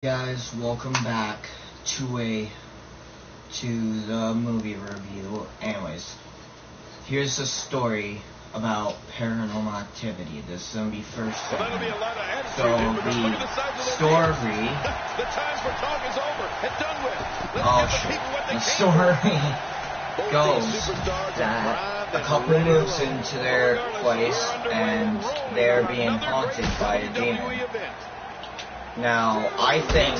Guys, welcome back to the movie review. Anyways, here's a story about Paranormal Activity. This is gonna be first segment. So the story. The time for talk is over and done with. The story goes that a couple moves into their place and they're being haunted by a demon. Now, I think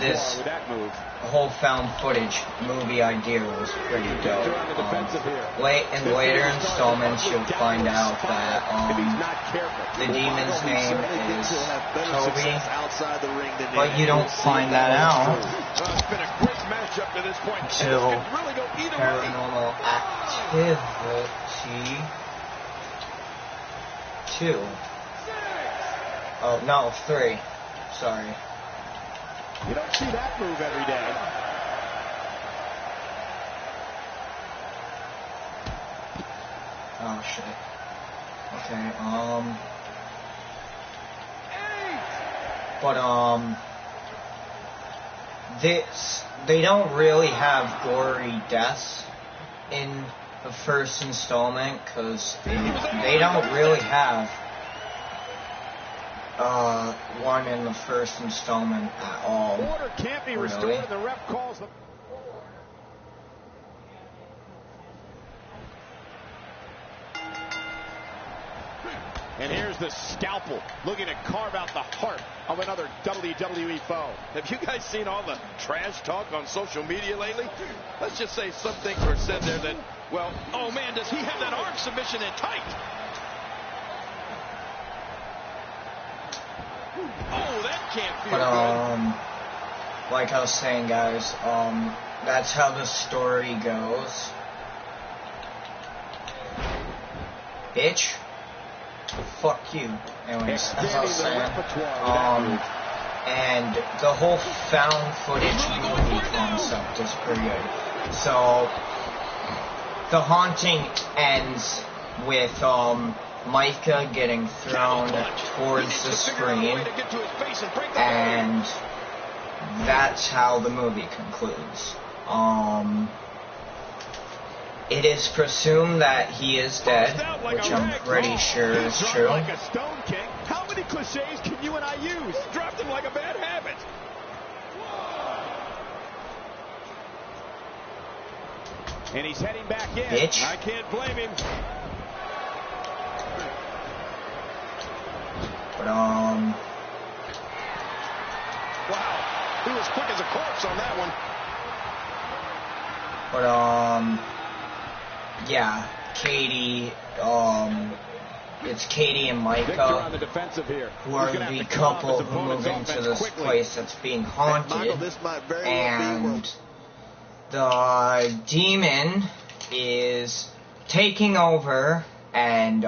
this whole found footage movie idea was pretty dope. In later installments, you'll find out that the demon's name is Toby, but you don't find that out until Paranormal Activity 2. Oh, no, 3. Sorry. You don't see that move every day. Oh shit. Okay, they don't really have gory deaths in the first installment, because they don't really have one in the first installment at all. Order can't be restored, and the ref calls them. And here's the scalpel, looking to carve out the heart of another WWE foe. Have you guys seen all the trash talk on social media lately? Let's just say some things were said there that, well, oh man, does he have that arm submission in tight? Oh, that can't feel good. Like I was saying, guys, that's how the story goes. Bitch. Fuck you. Anyways, as I was saying, and the whole found footage movie concept is pretty good. So, the haunting ends with, Micah getting thrown towards the screen, and that's how the movie concludes. It is presumed that he is dead, which I'm pretty sure is true. How many cliches can you and I use? Dropped him like a bad habit. And he's heading back in. Bitch. I can't blame him. But, wow, he was quick as a corpse on that one. But, yeah, Katie, it's Katie and Micah, who are the couple who move into this place that's being haunted, and the demon is taking over and,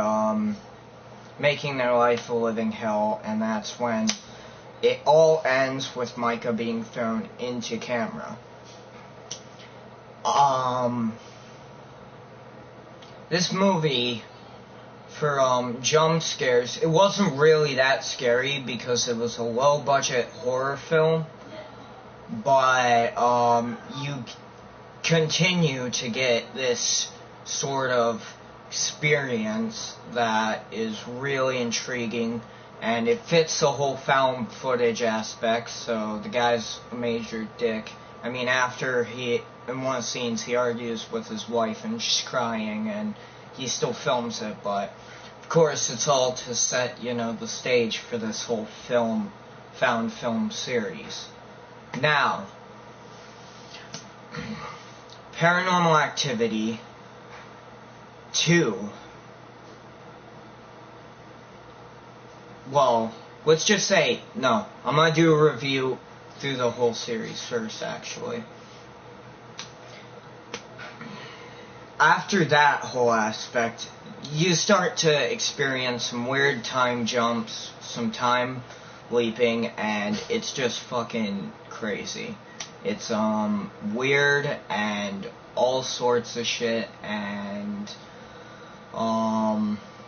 making their life a living hell, and that's when it all ends with Micah being thrown into camera. This movie, for jump scares, it wasn't really that scary because it was a low-budget horror film, but you continue to get this sort of experience that is really intriguing, and it fits the whole found footage aspect. So the guy's a major dick. I mean, after in one of the scenes, he argues with his wife and she's crying, and he still films it, but of course it's all to set, the stage for this whole found film series. Now, Paranormal Activity 2. Well, let's just say, no, I'm gonna do a review through the whole series first, actually. After that whole aspect, you start to experience some weird time jumps, some time leaping, and it's just fucking crazy. It's, weird and all sorts of shit, and,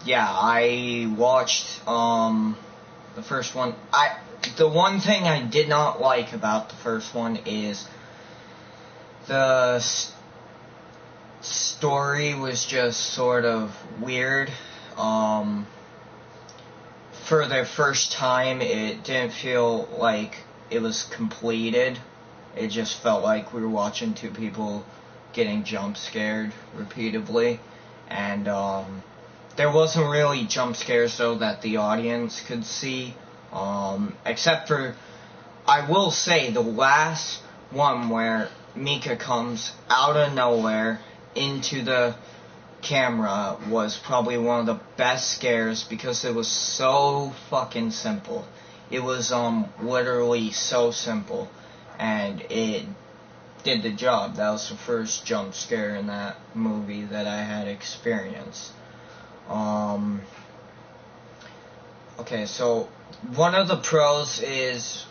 yeah, I watched, the first one. the one thing I did not like about the first one is the story was just sort of weird. For the first time, it didn't feel like it was completed. It just felt like we were watching two people getting jump scared repeatedly. And there wasn't really jump scares, though, that the audience could see. Except for, I will say, the last one where Mika comes out of nowhere into the camera was probably one of the best scares because it was so fucking simple. It was literally so simple, and it did the job. That was the first jump scare in that movie that I had experienced. Okay, so one of the pros is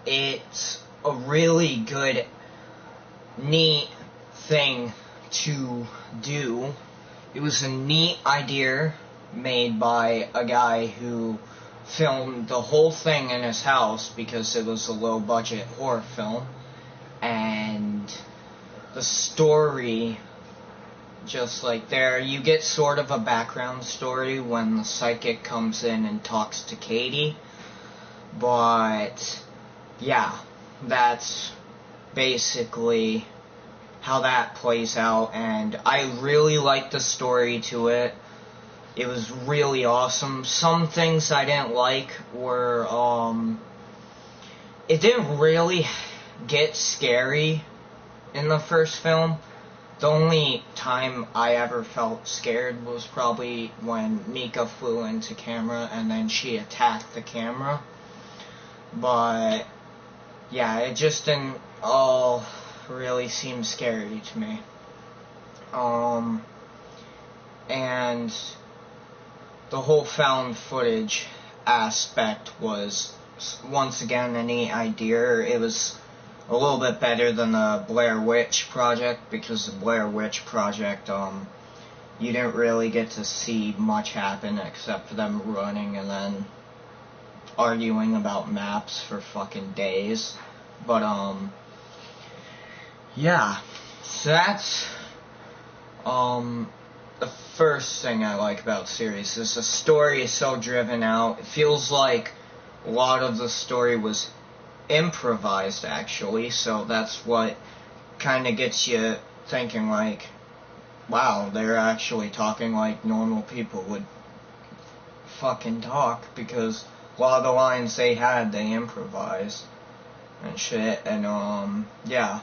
it's a really good, neat thing to do. It was a neat idea made by a guy who filmed the whole thing in his house because it was a low budget horror film, and the story, just like there, you get sort of a background story when the psychic comes in and talks to Katie, but yeah, that's basically how that plays out, and I really liked the story to it. It was really awesome. Some things I didn't like were, it didn't really get scary in the first film. The only time I ever felt scared was probably when Mika flew into camera and then she attacked the camera. But yeah, it just didn't all really seem scary to me. And the whole found footage aspect was once again a neat idea. It was a little bit better than the Blair Witch Project, because the Blair Witch Project, you didn't really get to see much happen except for them running and then arguing about maps for fucking days. But, yeah, so that's, the first thing I like about the series is the story is so driven out. It feels like a lot of the story was improvised, actually, so that's what kind of gets you thinking, like, wow, they're actually talking like normal people would fucking talk, because a lot of the lines they had, they improvised and shit. And yeah,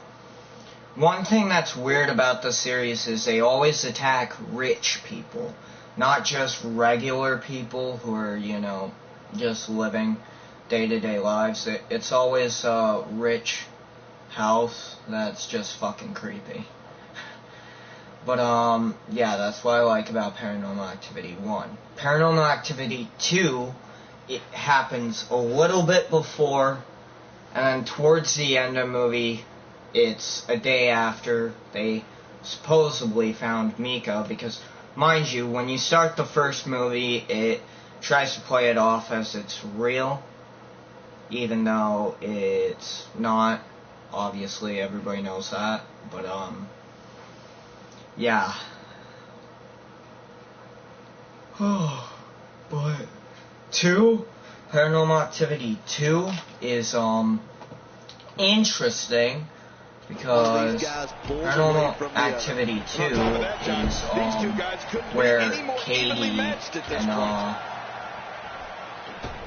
one thing that's weird about the series is they always attack rich people, not just regular people who are, you know, just living day-to-day lives. It's always a rich house that's just fucking creepy. But, yeah, that's what I like about Paranormal Activity 1. Paranormal Activity 2, it happens a little bit before, and then towards the end of the movie, it's a day after they supposedly found Mika, because, mind you, when you start the first movie, it tries to play it off as it's real, even though it's not. Obviously, everybody knows that, but, yeah. Oh, but 2, Paranormal Activity 2 is, interesting, because Paranormal Activity 2 is, where Katie and,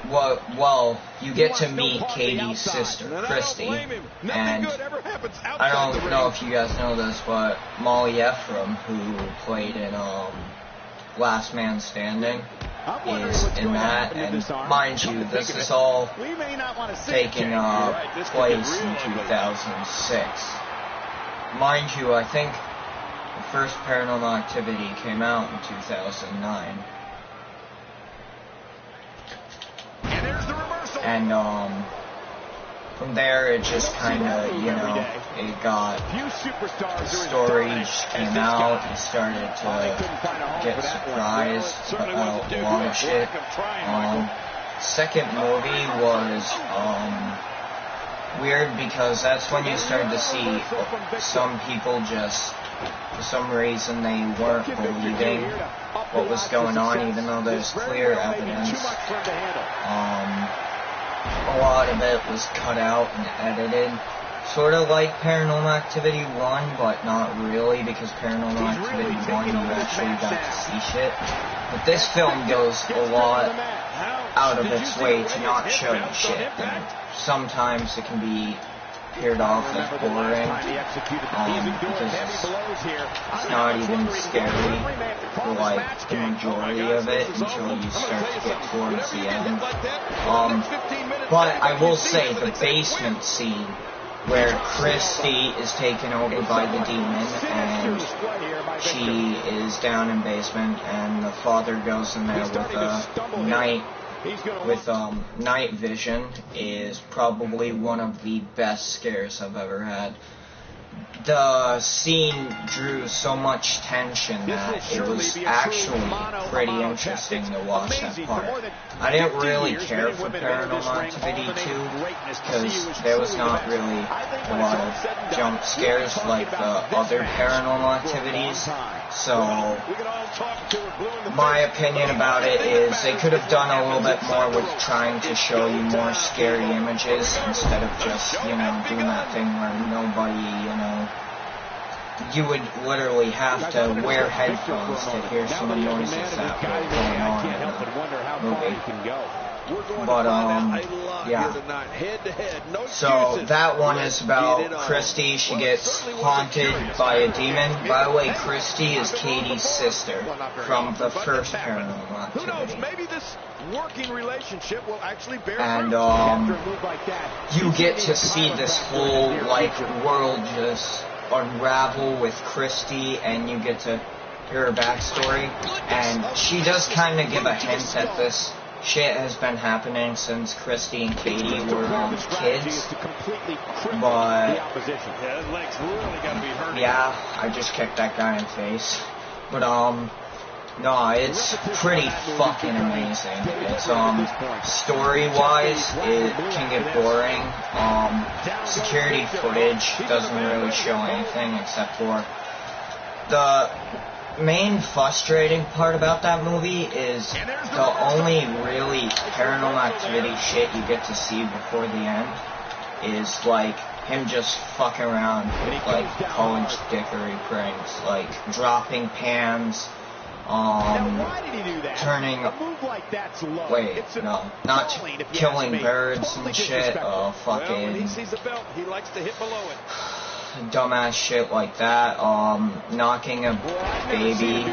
well, you get to meet Katie's sister, Christy, and I don't know if you guys know this, but Molly Ephraim, who played in Last Man Standing, is in that, and mind you, this is all taking place in 2006. Mind you, I think the first Paranormal Activity came out in 2009. And, from there, it just kind of, you know, it got, the story just came out, and started to get surprised about a lot of shit. second movie was weird because that's when you started to see some people just, for some reason, they weren't believing what was going on, even though there's clear evidence. A lot of it was cut out and edited. Sort of like Paranormal Activity 1, but not really, because Paranormal Activity 1 you actually got to see shit. But this film goes a lot out of its way to not show you shit, and sometimes it can be appeared off as boring, because it's not even scary for like the majority of it until you start to get towards the end. But I will say the basement scene where Christy is taken over by the demon and she is down in basement and the father goes in there with night vision is probably one of the best scares I've ever had. The scene drew so much tension that it was actually pretty interesting to watch that part. I didn't really care for Paranormal Activity 2 because there was not really a lot of jump scares like the other Paranormal Activities. So my opinion about it is they could have done a little bit more with trying to show you more scary images instead of just, doing that thing where nobody, you would literally have to wear headphones to hear some of the noises that were going on in the movie. But, yeah. So, that one is about Christy. She gets haunted by a demon. By the way, Christy is Katie's sister from the first Paranormal Activity. And, you get to see this whole, world just unravel with Christy, and you get to hear her backstory, and she does kind of give a hint that this shit has been happening since Christy and Katie were kids, but yeah, I just kicked that guy in the face. But no, it's pretty fucking amazing. It's story-wise, it can get boring. Security footage doesn't really show anything except for the main frustrating part about that movie is the only really Paranormal Activity shit you get to see before the end is him just fucking around with college dickery pranks, dropping pans, turning, not killing birds and shit, fucking dumbass shit like that, knocking a baby,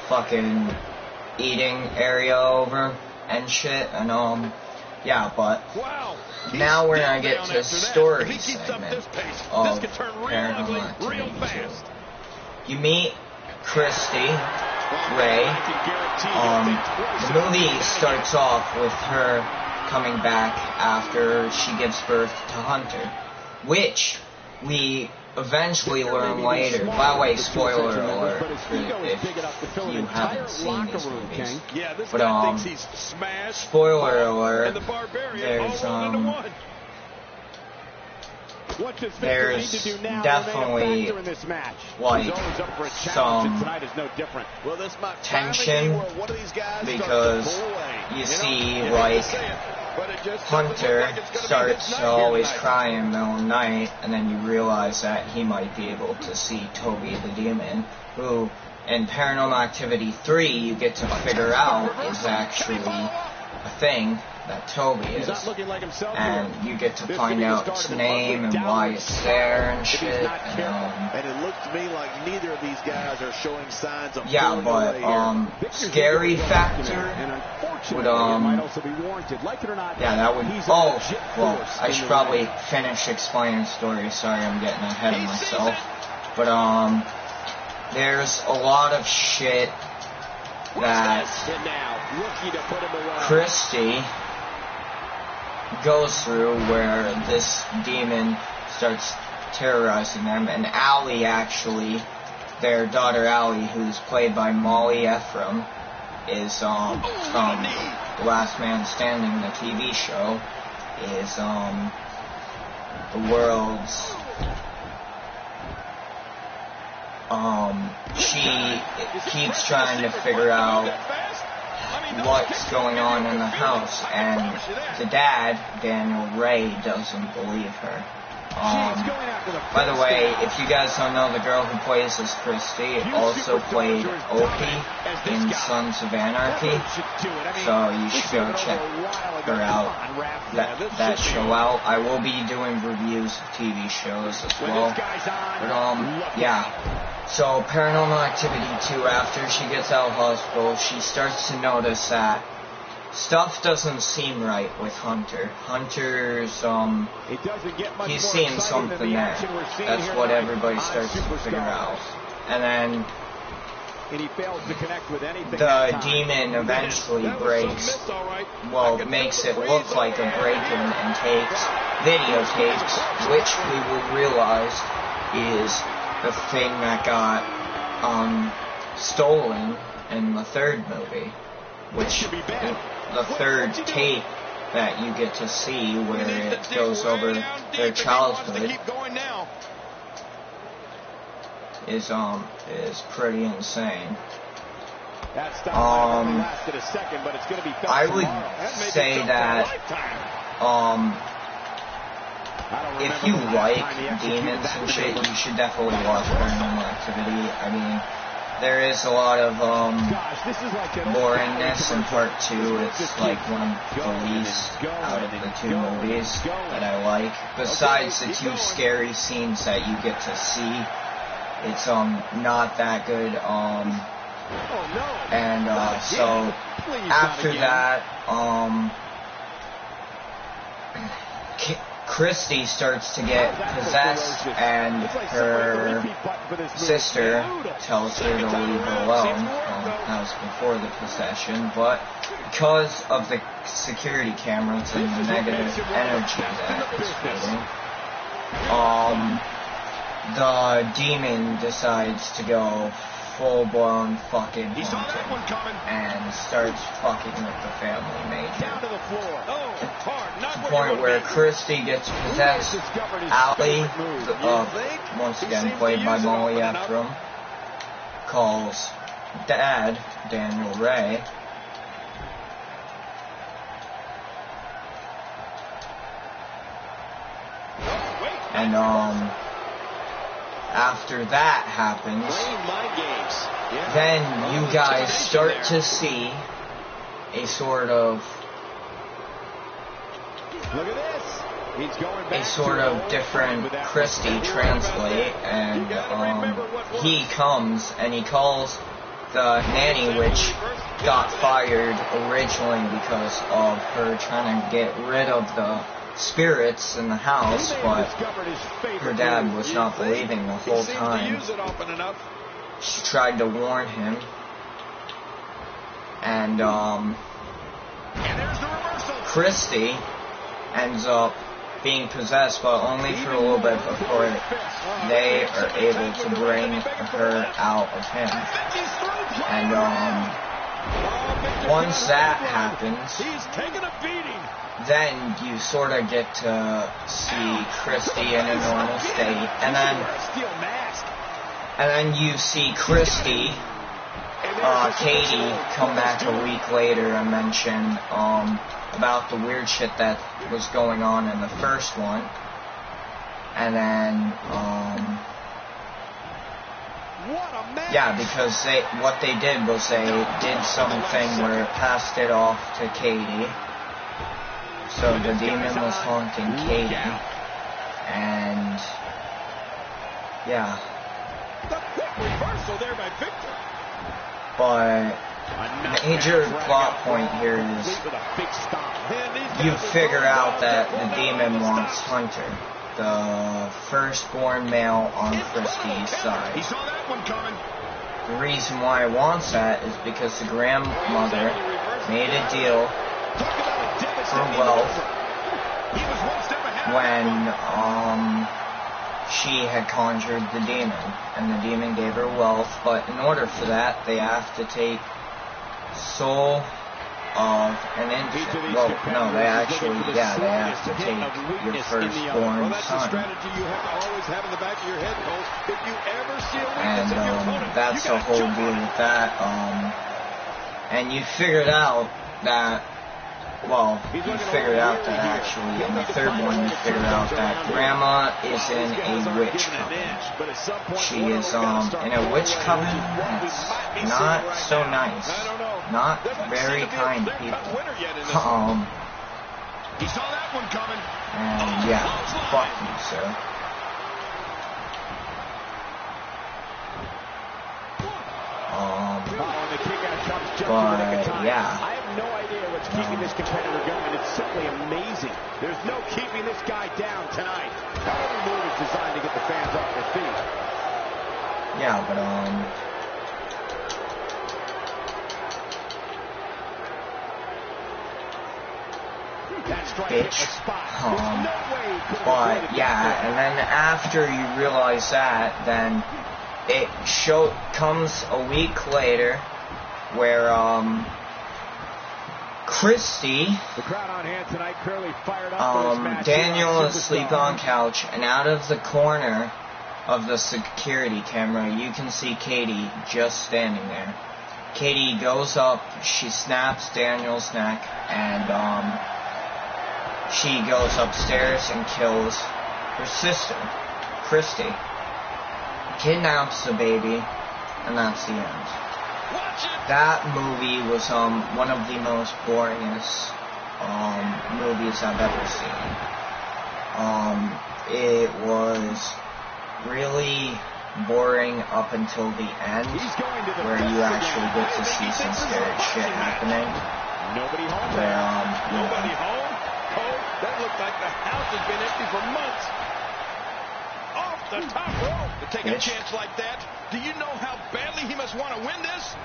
fucking eating area over and shit, and yeah, but now we're gonna get to the story segment of Paranormal Activity 2. You meet Christy Ray. The movie starts off with her coming back after she gives birth to Hunter, which we eventually learn later. By the way, spoiler alert if you haven't seen these movies. But spoiler alert, there's definitely some tension because you see Hunter starts to always cry in the middle of the night, and then you realize that he might be able to see Toby the Demon, who in Paranormal Activity 3 you get to figure out is actually a thing that Toby is, and you get to find out its name and why it's there and shit, and it looks to me like neither of these guys are showing signs of scary factor would, yeah, that would, well, I should probably finish explaining the story, sorry I'm getting ahead of myself, but, there's a lot of shit that Christy goes through where this demon starts terrorizing them, and Allie, actually, their daughter Allie, who's played by Molly Ephraim, is from The Last Man Standing, the TV show, is the world's she keeps trying to figure out what's going on in the house, and the dad, Daniel Ray, doesn't believe her. By the way, if you guys don't know, the girl who plays as Christy also played Opie in Sons of Anarchy, so you should go check her out, that show out. I will be doing reviews of TV shows as well, but yeah. So, Paranormal Activity 2, after she gets out of hospital, she starts to notice that stuff doesn't seem right with Hunter. Hunter's, he's seeing something there. That's what everybody starts to figure out. And then the demon eventually breaks, well, makes it look like a break-in and takes videotapes, which we will realize is the thing that got stolen in the third movie, which the third tape that you get to see where it goes over their childhood is pretty insane. I would say that if you like demons and shit, you should definitely watch Paranormal Activity. I mean, there is a lot of boringness in part 2. It's like one of the least out of the two movies that I like. Besides the two scary scenes that you get to see, it's not that good. So after that, Christy starts to get possessed, and her sister tells her to leave her alone. That was before the possession, but because of the security cameras and the negative energy that is spreading, the demon decides to go full-blown fucking haunting and starts fucking with the family major. To the point where Christy gets possessed. Allie, once again played by Molly Ephraim, calls Dad, Daniel Ray, and after that happens, then you guys start to see a sort of different Christy translate, and he comes and he calls the nanny, which got fired originally because of her trying to get rid of the spirits in the house, but her dad was not believing the whole time. She tried to warn him, and Christy ends up being possessed, but only for a little bit before they are able to bring her out of him. And once that happens, then you sort of get to see Christy in a normal state, and then you see Christy, Katie, come back a week later and mention about the weird shit that was going on in the first one, and then yeah, because what they did was they did something where it passed it off to Katie. So the demon was haunting Katie, and yeah. But major plot point here is you figure out that the demon wants Hunter, the firstborn male on Christy's side. The reason why it wants that is because the grandmother made a deal for wealth when she had conjured the demon, and the demon gave her wealth, but in order for that they have to take soul of an infant. Well, no, they actually, yeah, they have to take your firstborn son. And that's the whole deal with that. And you figured out that, well, you figured out that actually in the third one you figured out that Grandma is in a witch coven. She is in a witch coven. It's not so nice. Not very kind people. And yeah, fuck you, sir. But yeah. I have no idea what's keeping this competitor going. It's simply amazing. There's no keeping this guy down tonight. Every move is designed to get the fans off their feet. Yeah, but bitch. But yeah, and then after you realize that, then it comes a week later where Christy, the crowd on hand tonight, clearly fired up Daniel is asleep on couch, and out of the corner of the security camera you can see Katie just standing there. Katie goes up, she snaps Daniel's neck, and she goes upstairs and kills her sister, Christy. Kidnaps the baby, and that's the end. That movie was one of the most boringest movies I've ever seen. It was really boring up until the end, where you actually get to see some scary shit happening. Where that looked like the house has been empty for months. Off the top rope to take a chance like that. Do you know how badly he must want to win this?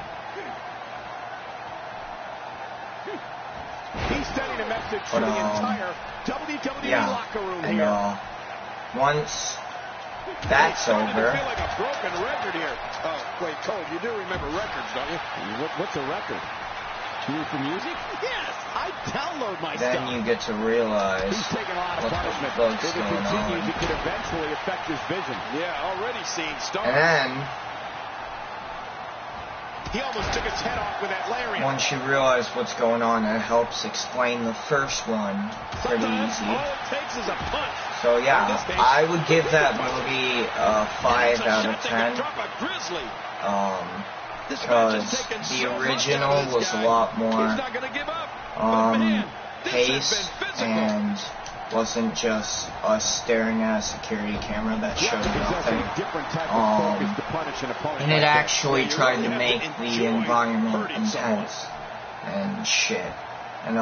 He's sending a message to the entire WWE locker room here. Once that's over. I feel like a broken record here. Oh, wait, Cole, you do remember records, don't you? What's a record? Tune for music? Yes, I download my stuff. Then you get to realize he's taking a lot of punishment. If it continues, it could eventually affect his vision. Yeah, already seeing stars. And then he almost took his head off with that lariat. Once you realize what's going on, it helps explain the first one pretty easy. All it takes is a punch. So yeah, I would give that movie a 5 out of 10. Because the original was a lot more pace and wasn't just us staring at a security camera that showed nothing. And it actually tried to make the environment intense and shit. And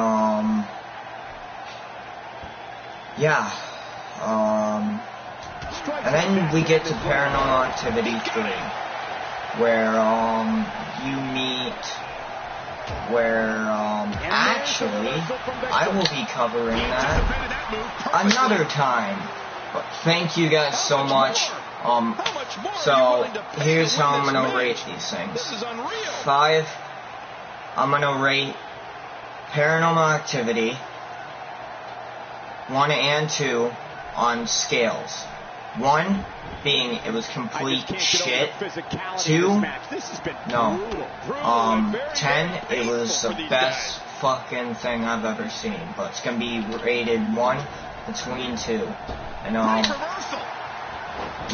yeah. And then we get to Paranormal Activity 3. Where you meet, actually, I will be covering that another time. But thank you guys so much. So here's how I'm gonna rate these things. 5, I'm gonna rate Paranormal Activity 1 and 2 on scales. 1 being it was complete shit. 2, no. 10, it was the best fucking thing I've ever seen. But it's gonna be rated 1 between 2. And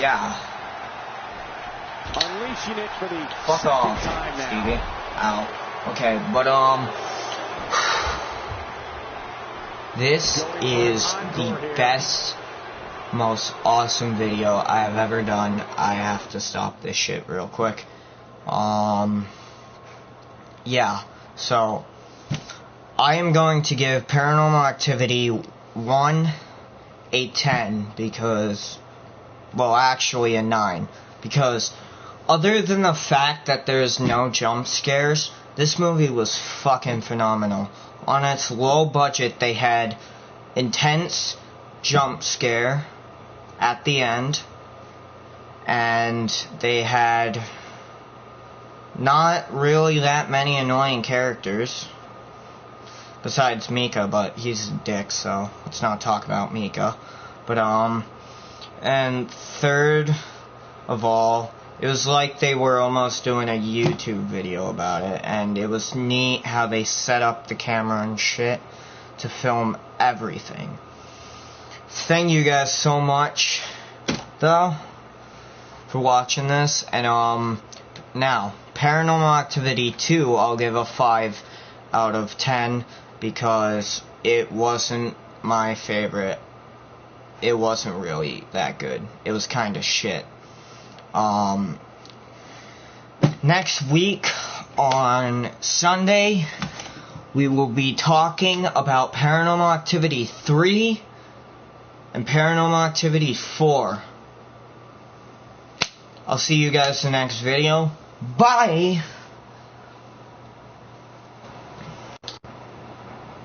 yeah. Fuck off, Stevie. Ow. Okay, but this is the best, most awesome video I have ever done. I have to stop this shit real quick. Yeah, so I am going to give Paranormal Activity 1 a 10 because, well, actually a 9, because other than the fact that there's no jump scares, this movie was fucking phenomenal. On its low budget, they had intense jump scare at the end, and they had not really that many annoying characters, Besides Mika, but he's a dick, so let's not talk about Mika. But, and third of all, it was like they were almost doing a YouTube video about it, and it was neat how they set up the camera and shit to film everything. Thank you guys so much, though, for watching this. And now Paranormal Activity 2, I'll give a 5 out of 10 because it wasn't my favorite. It wasn't really that good. It was kind of shit. Next week on Sunday, we will be talking about Paranormal Activity 3 and Paranormal Activity 4. I'll see you guys in the next video. Bye!